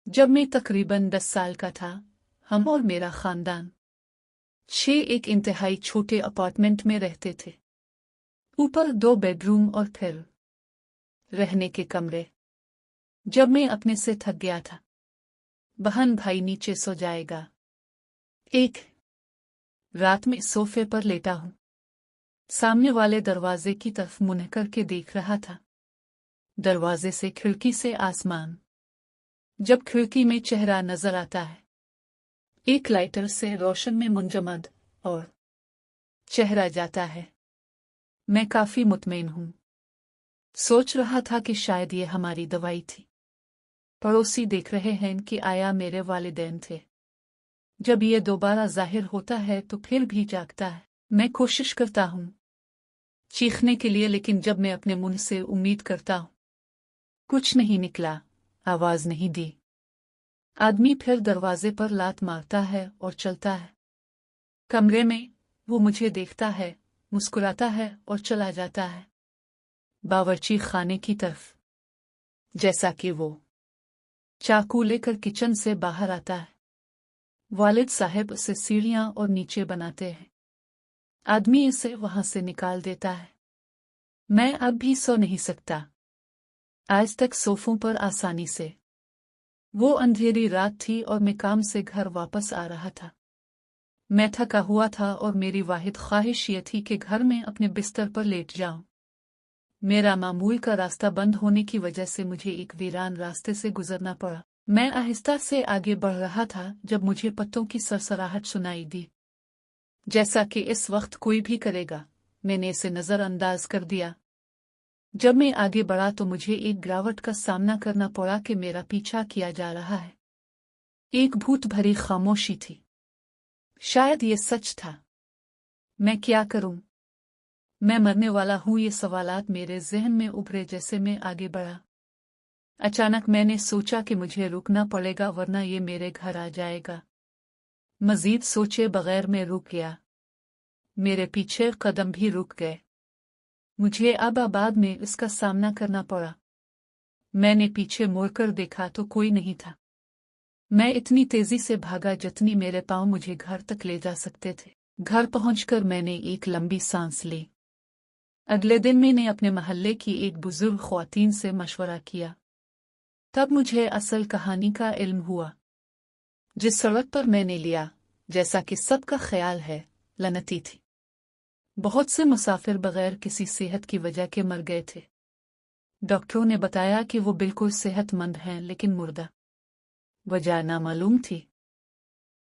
जब मैं तकरीबन 10 साल का था, हम और मेरा खानदान 1 इंतहाई छोटे अपार्टमेंट में रहते थे। ऊपर 2 बेडरूम और फिर रहने के कमरे। जब मैं अपने से थक गया था, बहन भाई नीचे सो जाएगा। एक रात में सोफे पर लेटा हूं, सामने वाले दरवाजे की तरफ मुंह करके देख रहा था। दरवाजे से खिड़की से आसमान। जब खिड़की में चेहरा नजर आता है, एक लाइटर से रोशन में मुंजमद, और चेहरा जाता है। मैं काफी मुतमईन हूं। सोच रहा था कि शायद ये हमारी दवाई थी। पड़ोसी देख रहे हैं कि आया मेरे वालिदैन थे। जब ये दोबारा जाहिर होता है तो फिर भी जागता है। मैं कोशिश करता हूं चीखने के लिए, लेकिन जब मैं अपने मुंह से उम्मीद करता हूं, कुछ नहीं निकला, आवाज नहीं दी। आदमी फिर दरवाजे पर लात मारता है और चलता है। कमरे में वो मुझे देखता है, मुस्कुराता है और चला जाता है बावर्ची खाने की तरफ। जैसा कि वो चाकू लेकर किचन से बाहर आता है। वालिद साहब उसे सीढ़ियां और नीचे बनाते हैं। आदमी इसे वहां से निकाल देता है। मैं अब भी सो नहीं सकता। आज तक सोफों पर आसानी से। वो अंधेरी रात थी और मैं काम से घर वापस आ रहा था। मैं थका हुआ था और मेरी वाहिद ख्वाहिश ये थी कि घर में अपने बिस्तर पर लेट जाऊं। मेरा मामूल का रास्ता बंद होने की वजह से मुझे एक वीरान रास्ते से गुजरना पड़ा। मैं आहिस्ता से आगे बढ़ रहा था जब मुझे पत्तों की सरसराहट सुनाई दी। जैसा कि इस वक्त कोई भी करेगा, मैंने इसे नजरअंदाज कर दिया। जब मैं आगे बढ़ा तो मुझे एक गिरावट का सामना करना पड़ा कि मेरा पीछा किया जा रहा है। एक भूत भरी खामोशी थी। शायद ये सच था। मैं क्या करूं? मैं मरने वाला हूं, ये सवालात मेरे जहन में उभरे जैसे मैं आगे बढ़ा। अचानक मैंने सोचा कि मुझे रुकना पड़ेगा वरना ये मेरे घर आ जाएगा। मजीद सोचे बगैर मैं रुक गया। मेरे पीछे कदम भी रुक गए। मुझे अब बाद में इसका सामना करना पड़ा। मैंने पीछे मुड़कर देखा तो कोई नहीं था। मैं इतनी तेजी से भागा जितनी मेरे पांव मुझे घर तक ले जा सकते थे। घर पहुंचकर मैंने एक लंबी सांस ली। अगले दिन मैंने अपने मोहल्ले की एक बुजुर्ग ख्वातीन से मशवरा किया। तब मुझे असल कहानी का इल्म हुआ। जिस सड़क पर मैंने लिया, जैसा कि सबका ख्याल है, लनती थी। बहुत से मुसाफिर बगैर किसी सेहत की वजह के मर गए थे। डॉक्टरों ने बताया कि वो बिल्कुल सेहतमंद हैं लेकिन मुर्दा। वजह नामालूम थी।